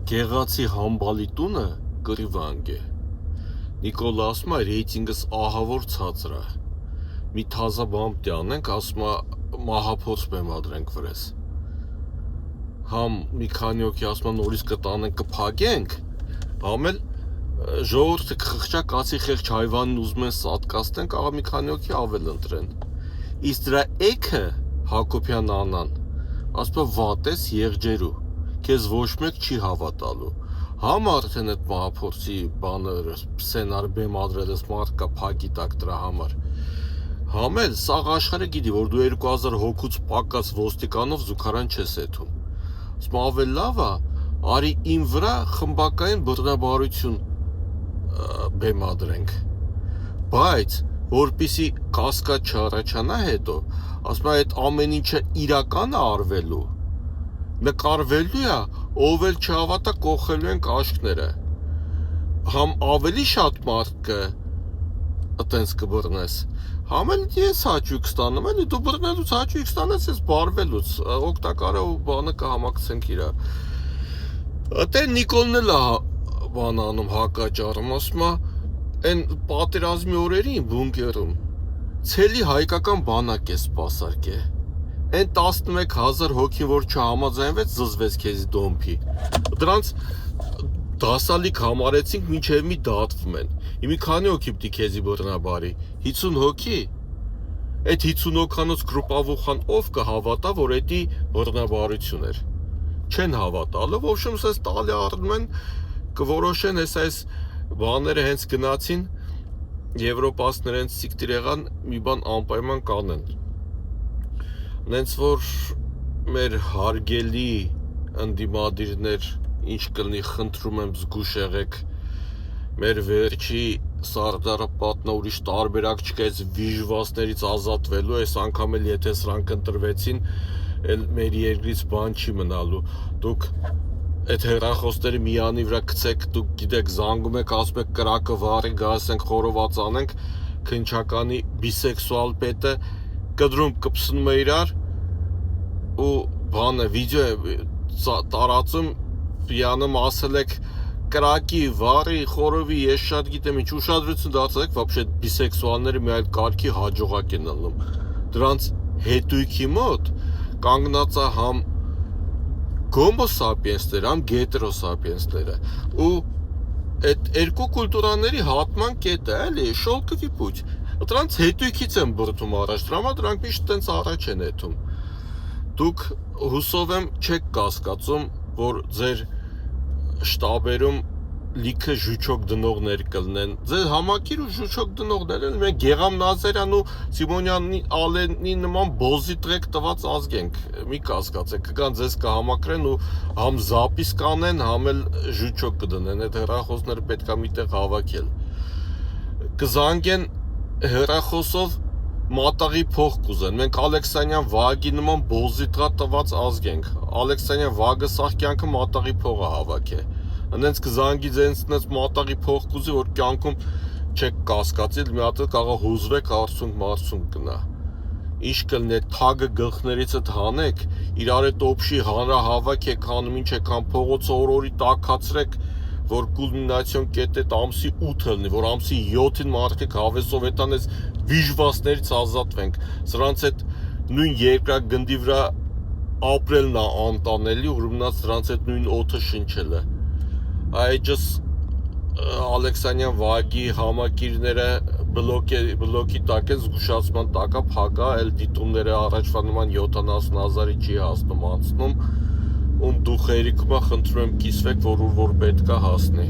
Գեղացի համբալի տունը կռիվանգ է։ Նիկոլը ասում է ռեյտինգս ահավոր ցածր է։ Մի թազա բամ տյանենք, ասում է մահափորձ բեմադրենք վրես։ Համ մի քանի օքի ասում է նորից կտանենք կփակենք, համ էլ ժողովուրդը կխղճա կացի խեղճ հայվանին ուզում են սատկացնեն, կարող մի քանի օքի ավել ընտրեն։ Իսկ դրա էքը Հակոբյան Անան ասում է վատ ես եղջերու, քեզ ոչ մեկ չի հավատալու։ Համ արդեն այդ մահափորձի բանը սցենար բեմադրել ես մարդ կա փակի տակ դրա համար։ Համ էլ սաղ աշխարհը գիտի, որ դու 2000 հոգուց պակած ոստիկանով զուգարան չես եթում։ Ասում ավել լավ է, արի իմ վրա խմբակային բռնաբարություն բեմադրենք։ Բայց որպիսի կասկած չառաջանա հետո, ասում է այդ ամեն ինչը իրական է արվելու, նկարվելու է, ով էլ չհավատա կողելու են աշկները։ Համ ավելի շատ մարդ կը այտենց կբռնես, համ էլ ես հաճույք ստանում, էլի դու բռնելուց հաճույք ստանես, ես բարվելուց, օգտակարը ու բանը կհամակցենք իրա։ Դե Նիկոլն էլ բան անում հակաճառում, ասում է այն պատերազմի օրերին բունկերում ցելի հայկական բանակ է սպասարկե։ Այն 11000 հոգի որ չհամաձայնվեց զզվեց քեզի դոմփի։ Դրանց դասալիկ համարեցինք մինչև մի դատվում են։ Մի քանի հոգի պիտի քեզի բռնաբարի, 50 հոգի։ Այդ 50 հոգանոց գրուպավոխան ով կհավատա, որ էդի բռնաբարություն էր։ Չեն հավատալու, ոչ ոք սես տալի առնում են կորոշեն այս բաները հենց գնացին եվրոպացիներ հենց սիկտիր եղան մի բան անպայման կանեն։ Նենց որ մեր հարգելի ընդդիմադիրներ ինչ կլինի խնդրում եմ զգուշ եղեք մեր վերջի Սարդարը պատնա ուրիշ տարբերակ չկա այս վիժվասներից ազատվելու այս անգամ էլ եթե սրանք ընտրվեցին էլ մեր երկրից բան չի մնալու դուք այդ հեռախոսները միանի վրա գցեք դուք գիտեք զանգում եք ասում եք կրակը վառի գասենք խորոված անենք քնչականի բիսեքսուալ պետը կդրում կպսնում է իրար ու բանը վիդեո տարածում Պիանում ասել եք կրակի, վառի, խորովի, ես շատ գիտեմ ինչ ուշադրություն դարձեք, вообще բիսեքսուալները մի այլ կարգի հաջողակ են անում։ Դրանց հետույքի մոտ կանգնած է համ գոմո սապիենսները, համ գետերո սապիենսները ու այդ երկու կուլտուրաների հատման կետը էլի շոլկովի պուչ։ Դրանց հետույքից են բրդում առաջ, դրա համար դրանք միշտ տենց առաջ են եթում։ Դուք հուսով եմ չեք կասկածում, որ ձեր շտաբերում լիքը ժուչոկ դնողներ կլնեն, ձեր համակիր ու ժուչոկ դնողներ են, մենք Գեղամ Նազարյան ու Սիմոնյանի Ալենի նման բոզի տրեք տված ազգենք, մի կասկածեք, կգան ձեզ կհամակրեն ու համ զապիս կանեն, համ էլ ժուչոկ կդնեն, այդ հեռախոսները պետք է միտեղ հավաքել։ Կզանգեն հեռախոսով մատաղի փող կուզեն, մենք Ալեքսանյան Վագի նման բոզի տղա տված ազգ ենք, Ալեքսանյան Վագը սաղ կյանքը մատաղի փողը հավաք է, ընենց կզանգի ձենցնեց մատաղի փող կուզի, որ կյանքում չեք կասկածիլ, մի հատ կարող հուզվեք, հարցունք գնա, ինչ կլնի, թագը գլխներից էդ հանեք, իրար էդ օպշի հանրահավաք եք հանում, ինչ եք հան փողոցը օրորի տակացրեք, որ կուլմինացիոն կետ էդ ամսի 8-ը լինի, որ ամսի 7-ին մարդիկ հավեսով էտան ես վիժվասներից ազատվենք, սրանց այդ նույն երկրագնդի վրա ապրելն է անտանելի, ու մնաց սրանց այդ նույն օդը շնչելը։ Այջս Ալեքսանյան Վագի համակիրները բլոկի տակ են, զգուշացման տակա փակա, էլ դիտումները առաջվա նման 70,000-ի չի հասնում անցնում, ում դուխ երիքում է խնդրում եմ կիսվեք, որ պետք է հասնի։